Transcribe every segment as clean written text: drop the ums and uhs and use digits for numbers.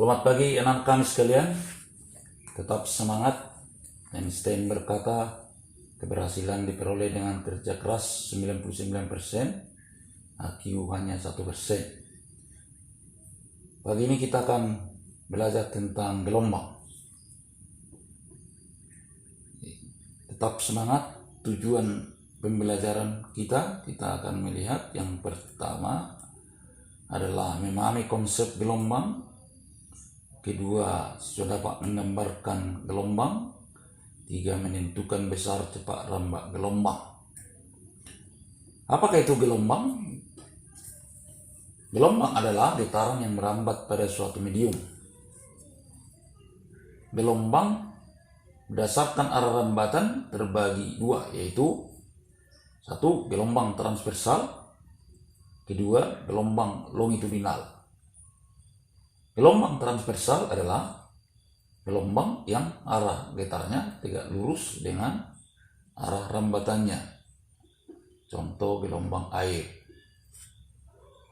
Selamat pagi anak-anak sekalian, tetap semangat. Einstein berkata, keberhasilan diperoleh dengan kerja keras 99%, IQ hanya 1%. Pagi ini kita akan belajar tentang gelombang. Tetap semangat. Tujuan pembelajaran kita akan melihat yang pertama adalah memahami konsep gelombang. Kedua, sudah dapat menggambarkan gelombang. Tiga, menentukan besar cepat rambat gelombang. Apakah itu gelombang? Gelombang adalah getaran yang merambat pada suatu medium. Gelombang berdasarkan arah rambatan terbagi dua, yaitu satu, gelombang transversal. Kedua, gelombang longitudinal. Gelombang transversal adalah gelombang yang arah getarnya tegak lurus dengan arah rambatannya. Contoh gelombang air.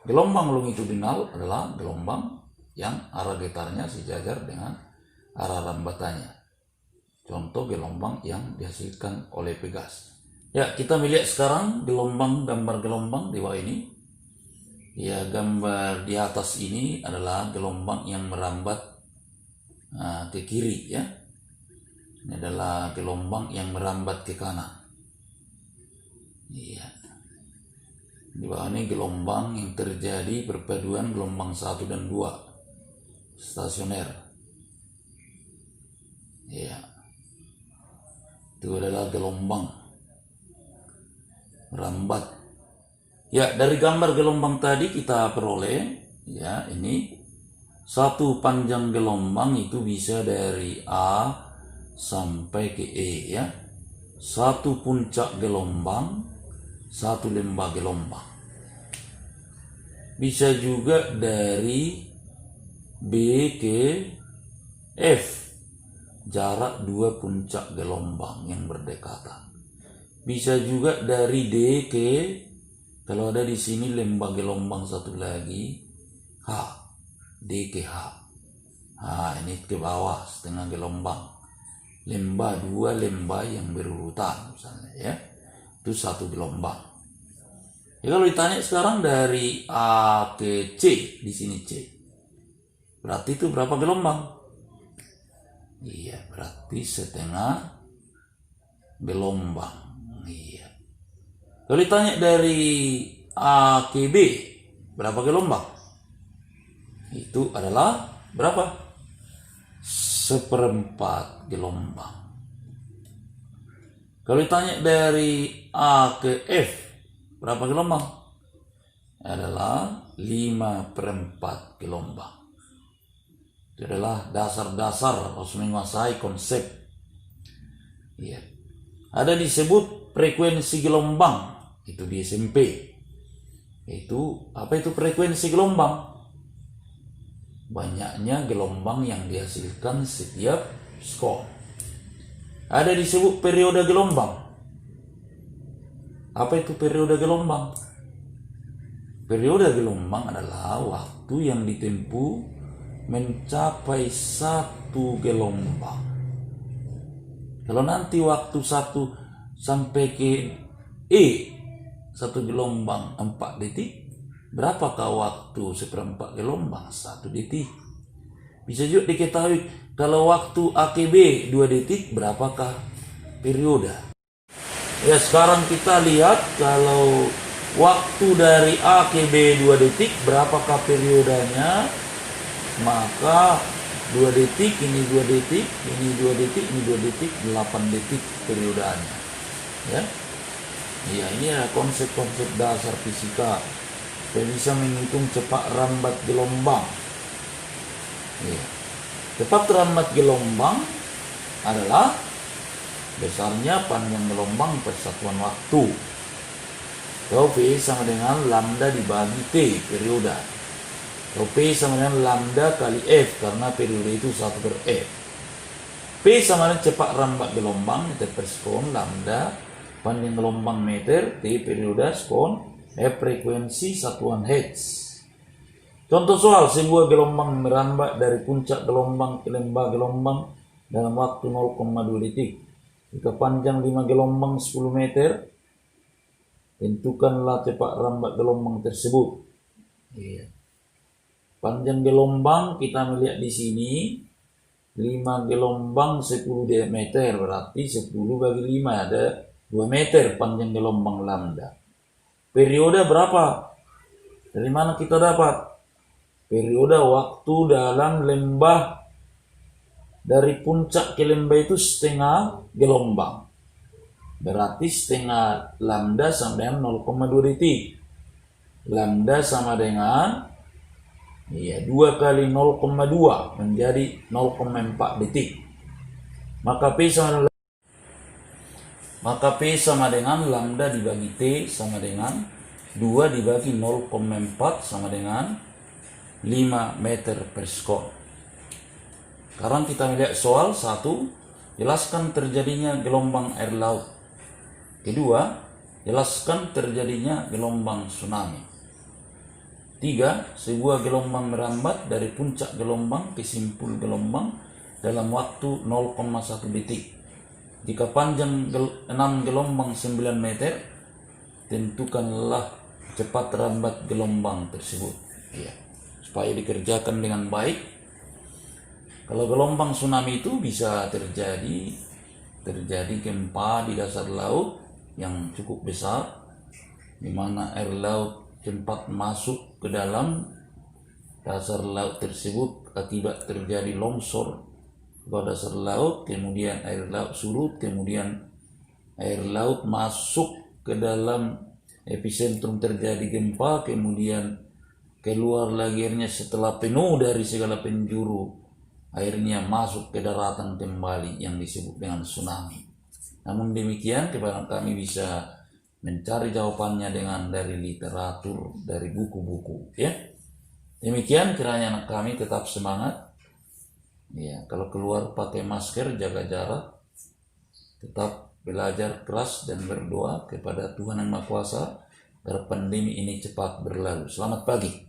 Gelombang longitudinal adalah gelombang yang arah getarnya sejajar dengan arah rambatannya. Contoh gelombang yang dihasilkan oleh Pegas. Ya, kita melihat sekarang gambar gelombang di bawah ini. Ya, gambar di atas ini adalah gelombang yang merambat ke kiri, ya. Ini adalah gelombang yang merambat ke kanan. Iya. Di bawah ini gelombang yang terjadi perpaduan gelombang 1 dan 2 stasioner. Iya. Itu adalah gelombang merambat. Ya, dari gambar gelombang tadi kita peroleh, ya, ini satu panjang gelombang itu bisa dari A sampai ke E, ya. Satu puncak gelombang, satu lembah gelombang. Bisa juga dari B ke F, jarak dua puncak gelombang yang berdekatan. Bisa juga dari D ke, kalau ada di sini lembah gelombang satu lagi, H, D ke H. Ini ke bawah setengah gelombang. Lembah dua lembah yang berurutan misalnya, ya. Itu satu gelombang. Ya, kalau ditanya sekarang dari A ke C, di sini C. Berarti itu berapa gelombang? Iya, berarti setengah gelombang. Iya. Kalau ditanya dari A ke B, berapa gelombang? Itu adalah berapa? Seperempat gelombang. Kalau ditanya dari A ke F, berapa gelombang? Adalah 5/4 gelombang. Itu adalah dasar-dasar harus menguasai konsep. Iya. Ada disebut frekuensi gelombang. Itu di SMP. Itu apa itu frekuensi gelombang? Banyaknya gelombang yang dihasilkan setiap sekon. Ada disebut periode gelombang. Apa itu periode gelombang? Periode gelombang adalah waktu yang ditempuh mencapai satu gelombang. Kalau nanti waktu 1 sampai ke E, satu gelombang 4 detik, berapakah waktu seperempat gelombang? 1 detik. Bisa juga diketahui kalau waktu A ke B 2 detik, berapakah periode? Ya, sekarang kita lihat kalau waktu dari A ke B 2 detik, berapakah periodenya? Maka 2 detik, ini 2 detik, ini 2 detik, ini 2 detik, 8 detik periodenya. Ya. Ya, ini adalah konsep-konsep dasar fisika. Kita bisa menghitung cepat rambat gelombang. Ya. Cepat rambat gelombang adalah besarnya panjang gelombang per satuan waktu. Kalau V sama dengan lambda dibagi T, periode. Kalau P sama dengan lambda kali F, karena periode itu 1/F. P sama dengan cepat rambat gelombang, meter per sekon, lambda panjang gelombang meter, T periode sekon, F frekuensi satuan Hertz. Contoh soal, sebuah gelombang merambat dari puncak gelombang ke lembah gelombang dalam waktu 0,2 detik. Jika panjang 5 gelombang 10 meter, tentukanlah cepat rambat gelombang tersebut. Iya. Panjang gelombang kita melihat di sini 5 gelombang 10 meter, berarti 10 bagi 5 ada 2 meter panjang gelombang lambda. Periode berapa? Dari mana kita dapat? Periode waktu dalam lembah dari puncak ke lembah itu setengah gelombang. Berarti setengah lambda sama dengan 0,2 detik. Lambda sama dengan 2 kali 0,2 menjadi 0,4 detik. Maka P sama dengan lambda dibagi T sama dengan 2 dibagi 0,4 sama dengan 5 meter per sekon. Sekarang kita melihat soal 1. Jelaskan terjadinya gelombang air laut. Kedua, jelaskan terjadinya gelombang tsunami. 3. Sebuah gelombang merambat dari puncak gelombang ke simpul gelombang dalam waktu 0,1 detik. Jika panjang 6 gelombang 9 meter, tentukanlah cepat rambat gelombang tersebut. Supaya dikerjakan dengan baik. Kalau gelombang tsunami itu bisa terjadi gempa di dasar laut yang cukup besar, di mana air laut cepat masuk ke dalam dasar laut tersebut akibat terjadi longsor pada dasar laut, kemudian air laut surut, kemudian air laut masuk ke dalam epicentrum terjadi gempa, kemudian keluar lagi airnya setelah penuh dari segala penjuru, airnya masuk ke daratan kembali yang disebut dengan tsunami. Namun demikian, kepada kami bisa mencari jawabannya dari literatur, dari buku-buku. Demikian, kiranya anak kami tetap semangat. Kalau keluar pakai masker, jaga jarak, tetap belajar keras dan berdoa kepada Tuhan Yang Maha Kuasa agar pandemi ini cepat berlalu. Selamat pagi.